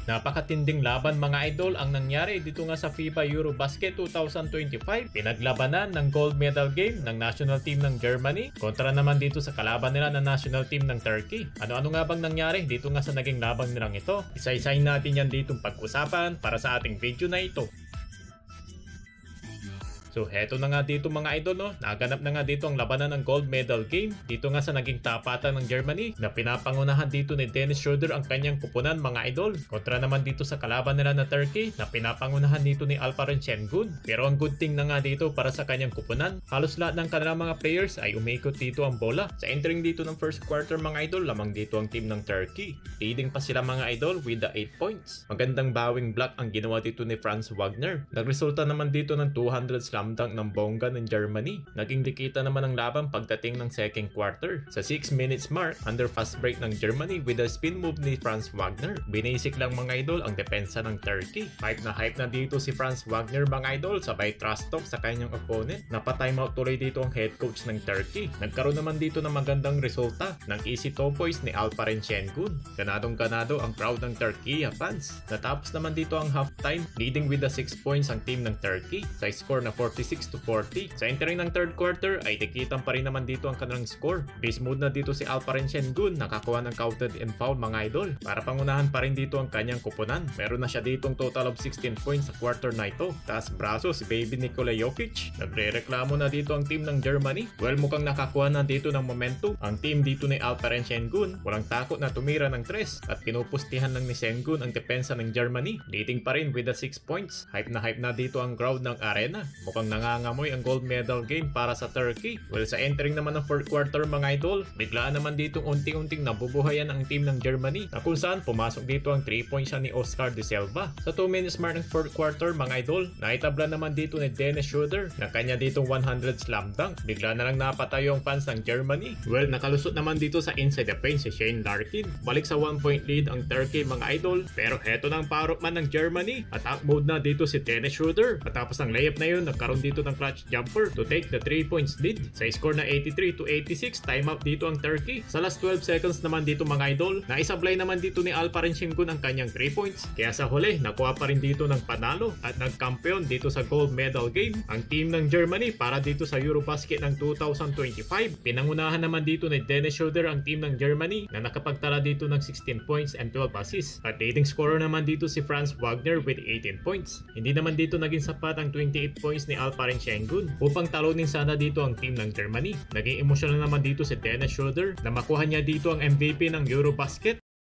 Napakatinding laban mga idol ang nangyari dito nga sa FIBA Eurobasket 2025. Pinaglabanan ng gold medal game ng national team ng Germany kontra naman dito sa kalaban nila na national team ng Turkey. Ano-ano nga bang nangyari dito nga sa naging labang nilang ito? Isa-isahin natin yan ditong pag-usapan para sa ating video na ito. So heto na nga dito mga idol, no? Naganap na nga dito ang labanan ng gold medal game dito nga sa naging tapatan ng Germany na pinapangunahan dito ni Dennis Schroeder ang kanyang kupunan mga idol. Kontra naman dito sa kalaban nila na Turkey na pinapangunahan dito ni Alperen Şengün. Pero ang good thing na nga dito para sa kanyang kupunan, halos lahat ng kanilang mga players ay umikot dito ang bola. Sa entering dito ng first quarter mga idol, lamang dito ang team ng Turkey. Leading pa sila mga idol with the 8 points. Magandang bowing block ang ginawa dito ni Franz Wagner. Nagresulta naman dito ng 200 slam dunk ng bongga ng Germany. Naging dikita naman ang laban pagdating ng second quarter. Sa 6 minutes mark, under fast break ng Germany with a spin move ni Franz Wagner. Binisik lang mga idol ang depensa ng Turkey. Hype na dito si Franz Wagner mga idol, sabay trust talk sa kanyang opponent. Napa-timeout tuloy dito ang head coach ng Turkey. Nagkaroon naman dito ng magandang resulta ng easy tomboys ni Alperen Şengün. Ganadong-ganado ang crowd ng Turkey fans. Natapos naman dito ang halftime, leading with the 6 points ang team ng Turkey sa score na 46-40. Sa entering ng third quarter ay dikitan pa rin naman dito ang kanilang score. Beast mode na dito si Alperen Şengün, nakakuha ng counted and foul mga idol. Para pangunahan pa rin dito ang kanyang kupunan. Meron na siya ditong total of 16 points sa quarter na ito. Taas braso si baby Nikola Jokic. Nagre-reklamo na dito ang team ng Germany. Well, mukhang nakakuha na dito ng momentum ang team dito ni Alperen Şengün. Walang takot na tumira ng 3 at pinupustihan lang ni Şengün ang depensa ng Germany. Leading pa rin with the 6 points. Hype na dito ang crowd ng arena. Mukhang nangangamoy ang gold medal game para sa Turkey. Well, sa entering naman ng fourth quarter mga idol, biglaan naman ditong unting-unting nabubuhayan ang team ng Germany na kung saan pumasok dito ang 3 points siya ni Oscar de Silva. Sa 2 minutes mark ng fourth quarter mga idol, naitabla naman dito ni Dennis Schroeder na kanya ditong 100 slam dunk. Bigla na lang napatayo ang fans ng Germany. Well, nakalusot naman dito sa inside the paint si Shane Larkin. Balik sa 1 point lead ang Turkey mga idol, pero heto ng parok man ng Germany. Attack mode na dito si Dennis Schroeder. Matapos ang layup na yun, nagkaroon dito ng clutch jumper to take the 3 points lead. Sa score na 83-86, timeout dito ang Turkey. Sa last 12 seconds naman dito mga idol, naisablay naman dito ni Alperen Şengün ang kanyang 3 points. Kaya sa huli, nakuha pa rin dito ng panalo at nagkampeon dito sa gold medal game ang team ng Germany para dito sa Eurobasket ng 2025. Pinangunahan naman dito ni Dennis Schroeder ang team ng Germany na nakapagtala dito ng 16 points and 12 assists. At leading scorer naman dito si Franz Wagner with 18 points. Hindi naman dito naging sapat ang 28 points ni Alperen Şengün upang talunin sana dito ang team ng Germany. Naging emosyonal naman dito si Dennis Schroeder na makuha niya dito ang MVP ng Eurobasket